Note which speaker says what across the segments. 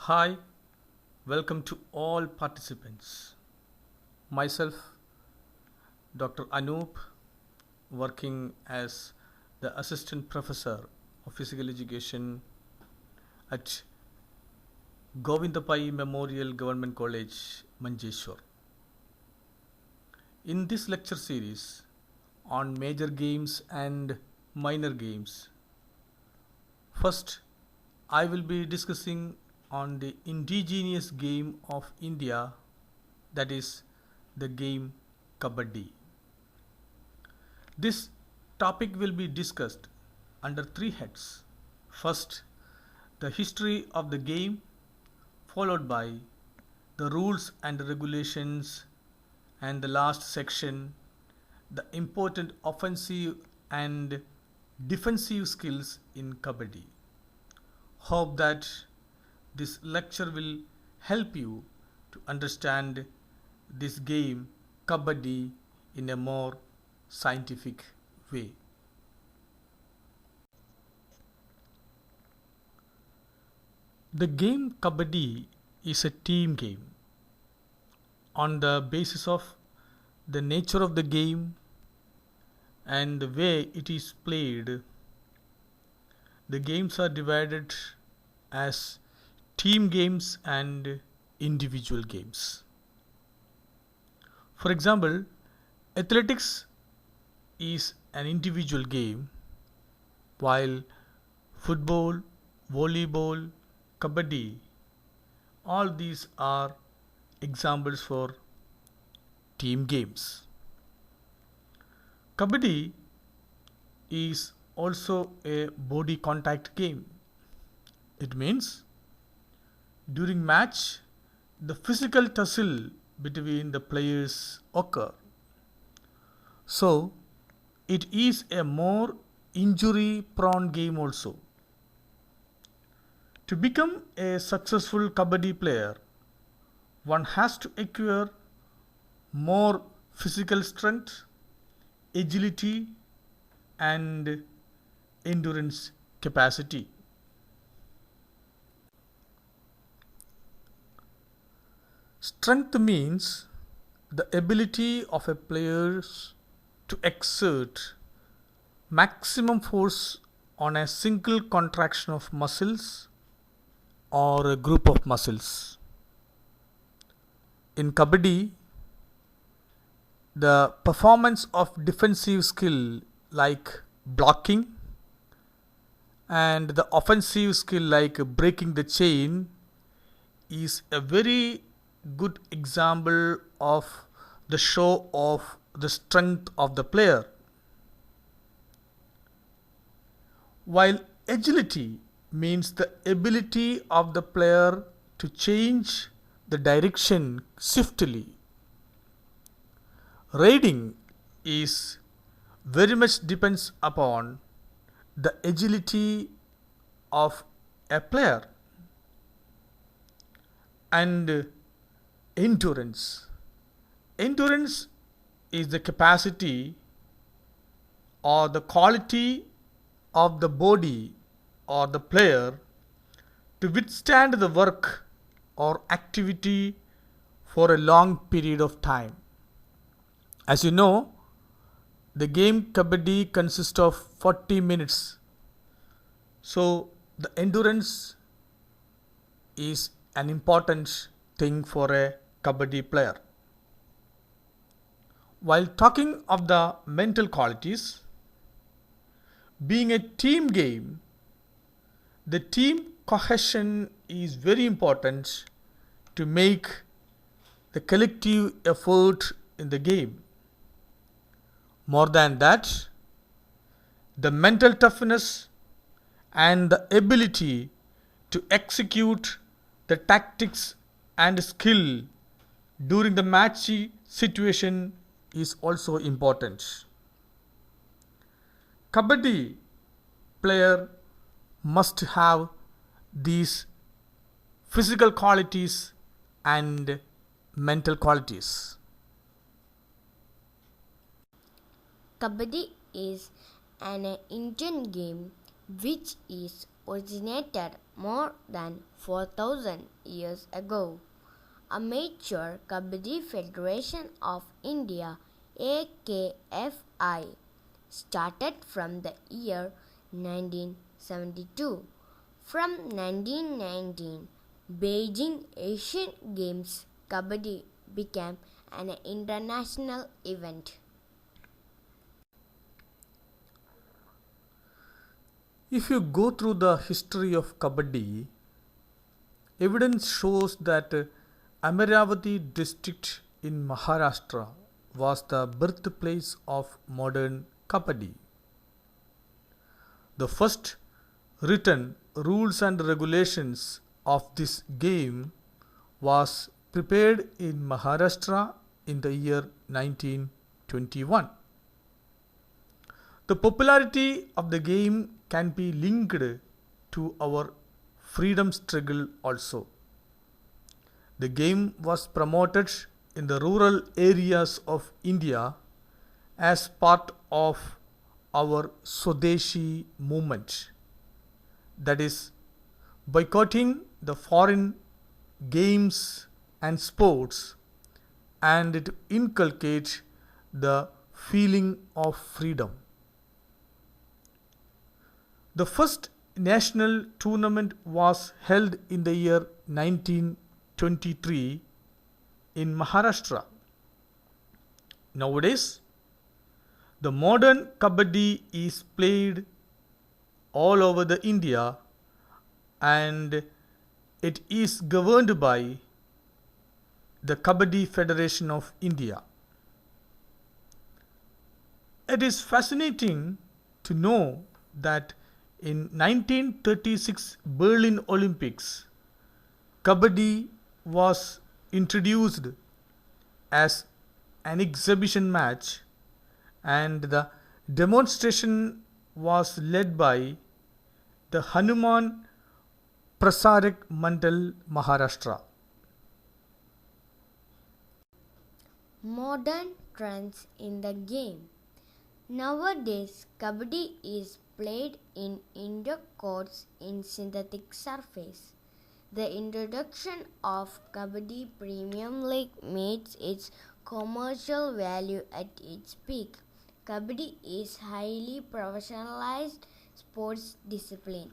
Speaker 1: Hi, welcome to all participants. Myself, Dr. Anoop, working as the Assistant Professor of Physical Education at Govindapai Memorial Government College, Manjeshwar. In this lecture series on major games and minor games, first I will be discussing on the indigenous game of India, that is the game Kabaddi. This topic will be discussed under three heads. First, the history of the game, followed by the rules and regulations, and the last section, the important offensive and defensive skills in Kabaddi. Hope that this lecture will help you to understand this game Kabaddi in a more scientific way. The game Kabaddi is a team game. On the basis of the nature of the game and the way it is played, the games are divided as team games and individual games. For example, athletics is an individual game, while football, volleyball, kabaddi, all these are examples for team games. Kabaddi is also a body contact game. It means during match, the physical tussle between the players occur. So, it is a more injury prone game also. To become a successful Kabaddi player, one has to acquire more physical strength, agility, and endurance capacity. Strength means the ability of a player to exert maximum force on a single contraction of muscles or a group of muscles. In Kabaddi, the performance of defensive skill like blocking and the offensive skill like breaking the chain is a very good example of the show of the strength of the player. While agility means the ability of the player to change the direction swiftly. Raiding is very much depends upon the agility of a player. And endurance. Endurance is the capacity or the quality of the body or the player to withstand the work or activity for a long period of time. As you know, the game Kabaddi consists of 40 minutes. So the endurance is an important thing for a Kabaddi player. While talking of the mental qualities, being a team game, the team cohesion is very important to make the collective effort in the game. More than that, the mental toughness and the ability to execute the tactics and skill during the match situation is also important. Kabaddi player must have these physical qualities and mental qualities.
Speaker 2: Kabaddi is an Indian game which is originated more than 4,000 years ago. Amateur Kabaddi Federation of India AKFI started from the year 1972. From 1919 Beijing Asian Games, Kabaddi became an international event.
Speaker 1: If you go through the history of Kabaddi, evidence shows that Amaravati district in Maharashtra was the birthplace of modern Kabaddi. The first written rules and regulations of this game was prepared in Maharashtra in the year 1921. The popularity of the game can be linked to our freedom struggle also. The game was promoted in the rural areas of India as part of our Swadeshi movement, that is, boycotting the foreign games and sports, and it inculcates the feeling of freedom. The first national tournament was held in the year 1923 in Maharashtra. Nowadays, the modern Kabaddi is played all over the India, and it is governed by the Kabaddi Federation of India. It is fascinating to know that in 1936 Berlin Olympics, Kabaddi was introduced as an exhibition match, and the demonstration was led by the Hanuman Prasarak Mandal, Maharashtra.
Speaker 2: Modern trends in the game. Nowadays, Kabaddi is played in indoor courts in synthetic surface. The introduction of Kabaddi Premium League meets its commercial value at its peak. Kabaddi is highly professionalized sports discipline.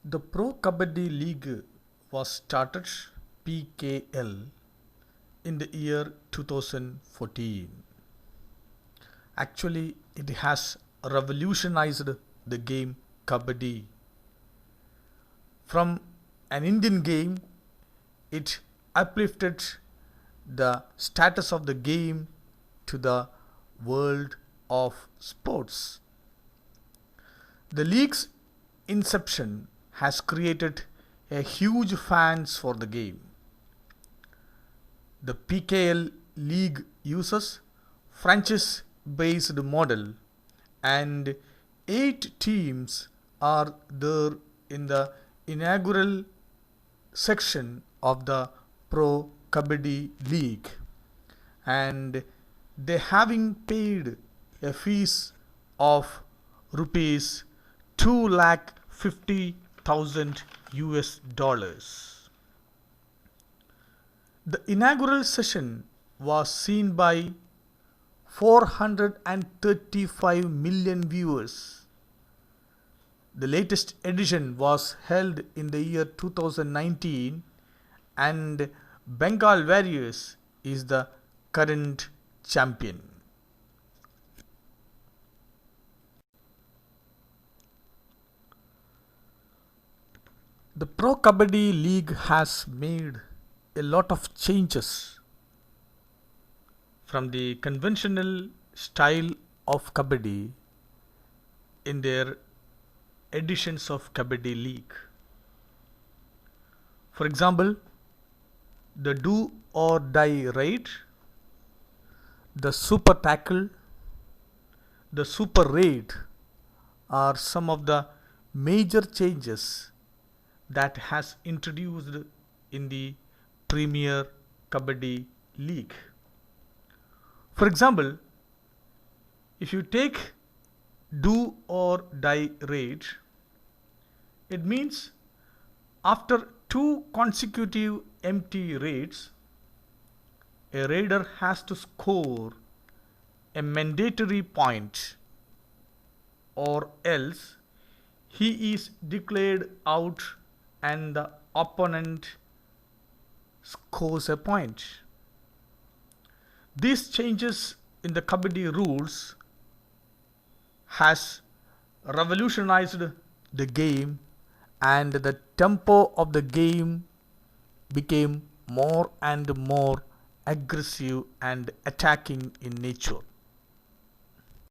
Speaker 1: The Pro Kabaddi League was started PKL in the year 2014. Actually, it has revolutionized the game Kabaddi. From an Indian game, it uplifted the status of the game to the world of sports. The league's inception has created a huge fans for the game. The PKL league uses franchise-based model, and 8 teams are there in the inaugural section of the Pro Kabaddi League, and they having paid a fees of rupees 2,50,000 US dollars. The inaugural session was seen by 435 million viewers. The latest edition was held in the year 2019, and Bengal Warriors is the current champion. The Pro Kabaddi League has made a lot of changes from the conventional style of Kabaddi in their editions of Kabaddi League. For example, the do or die raid, the super tackle, the super raid are some of the major changes that has introduced in the Premier Kabaddi League. For example, if you take do or die raid. It means after two consecutive empty raids, a raider has to score a mandatory point or else he is declared out and the opponent scores a point. These changes in the Kabaddi rules has revolutionized the game, and the tempo of the game became more and more aggressive and attacking in nature.